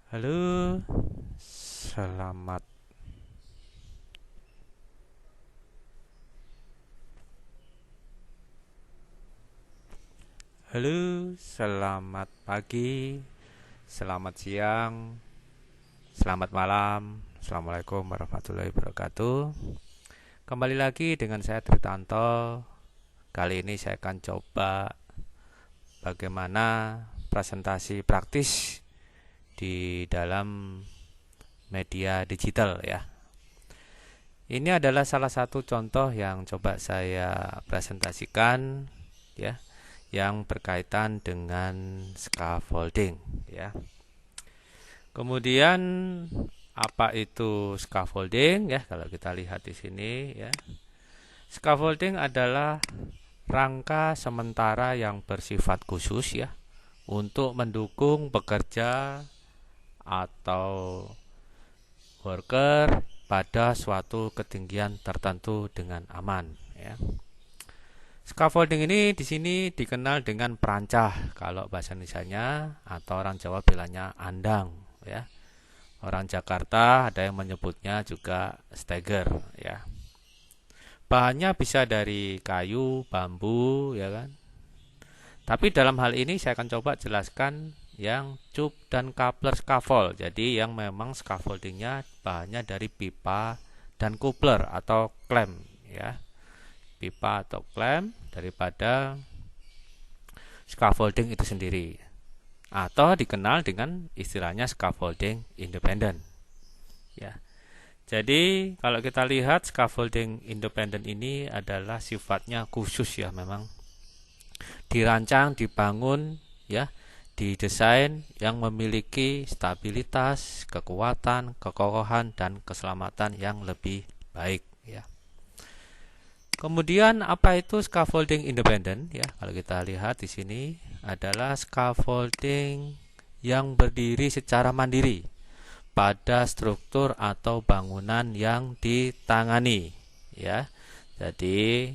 Halo, selamat selamat pagi, selamat siang, selamat malam. Assalamualaikum warahmatullahi wabarakatuh. Kembali lagi dengan saya Tritanto. Kali ini saya akan coba bagaimana presentasi praktis di dalam media digital ya. Ini adalah salah satu contoh yang coba saya presentasikan ya, yang berkaitan dengan scaffolding ya. Kemudian apa itu scaffolding ya? Kalau kita lihat di sini ya. Scaffolding adalah rangka sementara yang bersifat khusus ya untuk mendukung pekerja atau worker pada suatu ketinggian tertentu dengan aman ya. Scaffolding ini di sini dikenal dengan perancah kalau bahasa Indonesianya, atau orang Jawa bilangnya andang ya. Orang Jakarta ada yang menyebutnya juga steger ya. Bahannya bisa dari kayu, bambu ya kan. Tapi dalam hal ini saya akan coba jelaskan yang cup dan coupler scaffold. Jadi yang memang scaffoldingnya bahannya dari pipa dan coupler atau klem ya. Pipa atau klem daripada scaffolding itu sendiri, atau dikenal dengan istilahnya scaffolding independent ya. Jadi kalau kita lihat scaffolding independent ini adalah sifatnya khusus ya, memang dirancang, dibangun ya, didesain yang memiliki stabilitas, kekuatan, kekokohan dan keselamatan yang lebih baik ya. Kemudian apa itu scaffolding independent ya? Kalau kita lihat di sini adalah scaffolding yang berdiri secara mandiri pada struktur atau bangunan yang ditangani ya. Jadi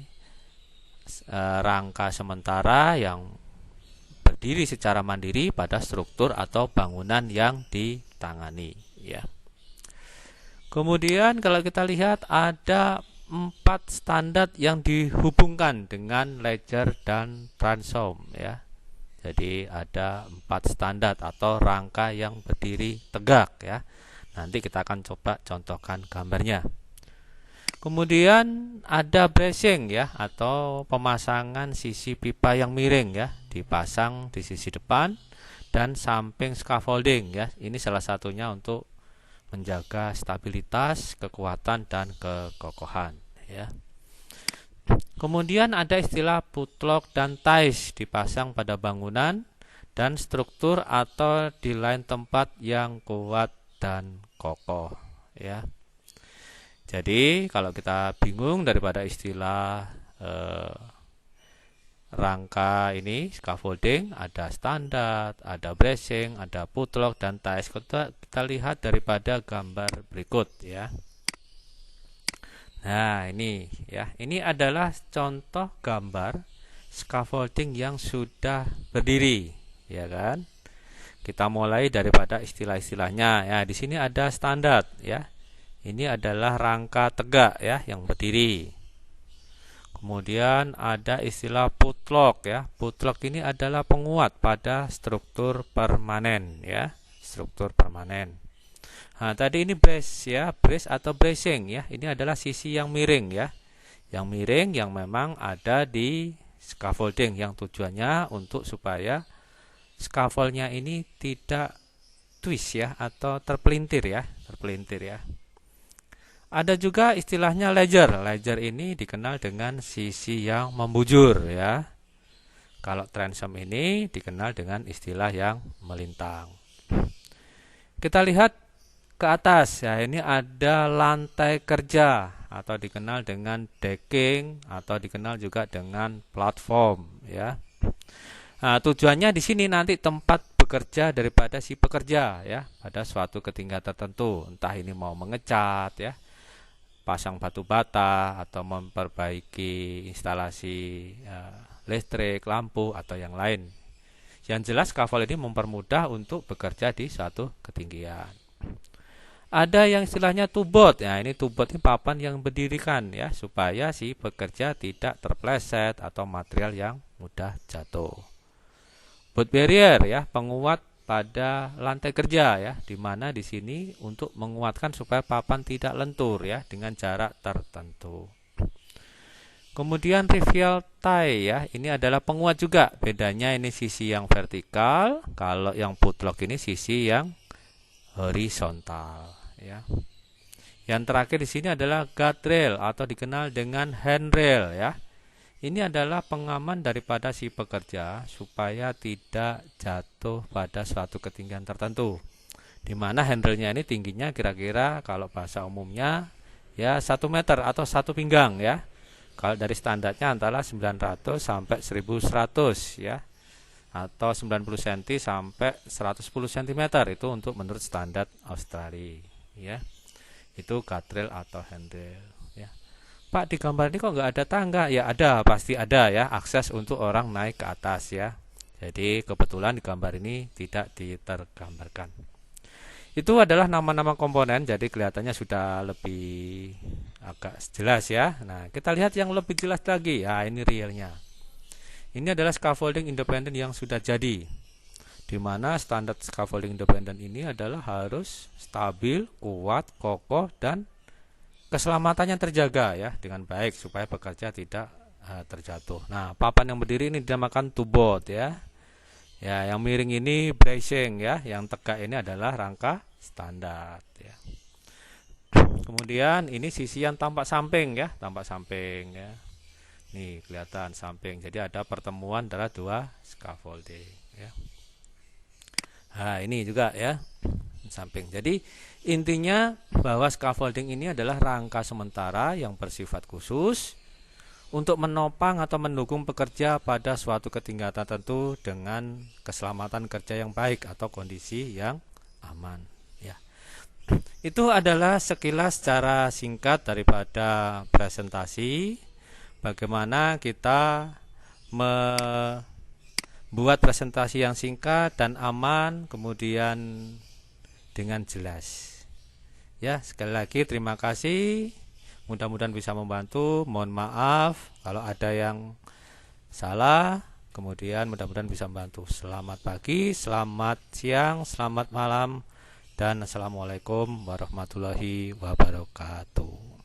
rangka sementara yang berdiri secara mandiri pada struktur atau bangunan yang ditangani ya. Kemudian kalau kita lihat ada 4 standar yang dihubungkan dengan ledger dan transom ya. Jadi ada 4 standar atau rangka yang berdiri tegak ya. Nanti kita akan coba contohkan gambarnya. Kemudian ada bracing ya, atau pemasangan sisi pipa yang miring ya, dipasang di sisi depan dan samping scaffolding ya. Ini salah satunya untuk menjaga stabilitas, kekuatan dan kekokohan ya. Kemudian ada istilah putlock dan ties, dipasang pada bangunan dan struktur atau di lain tempat yang kuat dan kokoh ya. Jadi kalau kita bingung daripada istilah rangka ini scaffolding, ada standar, ada bracing, ada putlock dan ties. Kita lihat daripada gambar berikut ya. Nah, ini ya. Ini adalah contoh gambar scaffolding yang sudah berdiri, ya kan? Kita mulai daripada istilah-istilahnya. Ya, di sini ada standar ya. Ini adalah rangka tegak ya yang berdiri. Kemudian ada istilah putlock ya. Putlock ini adalah penguat pada struktur permanen ya, struktur permanen. Nah, tadi ini brace ya, brace atau bracing ya. Ini adalah sisi yang miring ya. Yang miring yang memang ada di scaffolding, yang tujuannya untuk supaya scaffoldnya ini tidak twist ya, atau terpelintir ya, terpelintir ya. Ada juga istilahnya ledger. Ledger ini dikenal dengan sisi yang membujur ya. Kalau transom ini dikenal dengan istilah yang melintang. Kita lihat ke atas ya, ini ada lantai kerja atau dikenal dengan decking atau dikenal juga dengan platform ya. Nah, tujuannya di sini nanti tempat bekerja daripada si pekerja ya pada suatu ketinggian tertentu, entah ini mau mengecat ya, pasang batu bata atau memperbaiki instalasi listrik, lampu atau yang lain. Yang jelas scaffold ini mempermudah untuk bekerja di suatu ketinggian. Ada yang istilahnya tubot. Nah, ini tubot ini papan yang berdirikan ya, supaya si pekerja tidak terpleset atau material yang mudah jatuh. Boot barrier ya, penguat pada lantai kerja ya, di mana di sini untuk menguatkan supaya papan tidak lentur ya dengan jarak tertentu. Kemudian rivial tie ya, ini adalah penguat juga. Bedanya ini sisi yang vertikal, kalau yang putlock ini sisi yang horizontal ya. Yang terakhir di sini adalah guardrail atau dikenal dengan handrail ya. Ini adalah pengaman daripada si pekerja supaya tidak jatuh pada suatu ketinggian tertentu. Di mana handrailnya ini tingginya kira-kira kalau bahasa umumnya ya 1 meter atau 1 pinggang ya. Kalau dari standarnya antara 900 sampai 1100 ya, atau 90 cm sampai 110 cm itu untuk menurut standar Australia ya. Itu guardrail atau handrail ya. Pak, di gambar ini kok nggak ada tangga? Ya ada, pasti ada ya, akses untuk orang naik ke atas ya. Jadi kebetulan di gambar ini tidak ditergambarkan. Itu adalah nama-nama komponen, jadi kelihatannya sudah lebih agak jelas ya. Nah, kita lihat yang lebih jelas lagi. Ya, ini realnya. Ini adalah scaffolding independen yang sudah jadi. Di mana standar scaffolding independen ini adalah harus stabil, kuat, kokoh, dan keselamatannya terjaga ya dengan baik supaya pekerja tidak terjatuh. Nah, papan yang berdiri ini dinamakan tubot ya. Ya, yang miring ini bracing ya, yang tegak ini adalah rangka standar ya. Kemudian ini sisi yang tampak samping ya, tampak samping ya. Nih kelihatan samping. Jadi ada pertemuan antara dua scaffolding ya. Nah, ini juga ya samping. Jadi intinya bahwa scaffolding ini adalah rangka sementara yang bersifat khusus untuk menopang atau mendukung pekerja pada suatu ketinggian tertentu dengan keselamatan kerja yang baik atau kondisi yang aman ya. Itu adalah sekilas secara singkat daripada presentasi bagaimana kita membuat presentasi yang singkat dan aman kemudian dengan jelas. Ya, sekali lagi terima kasih. Mudah-mudahan bisa membantu. Mohon maaf kalau ada yang salah. Kemudian mudah-mudahan bisa membantu. Selamat pagi, selamat siang, selamat malam, dan assalamualaikum warahmatullahi wabarakatuh.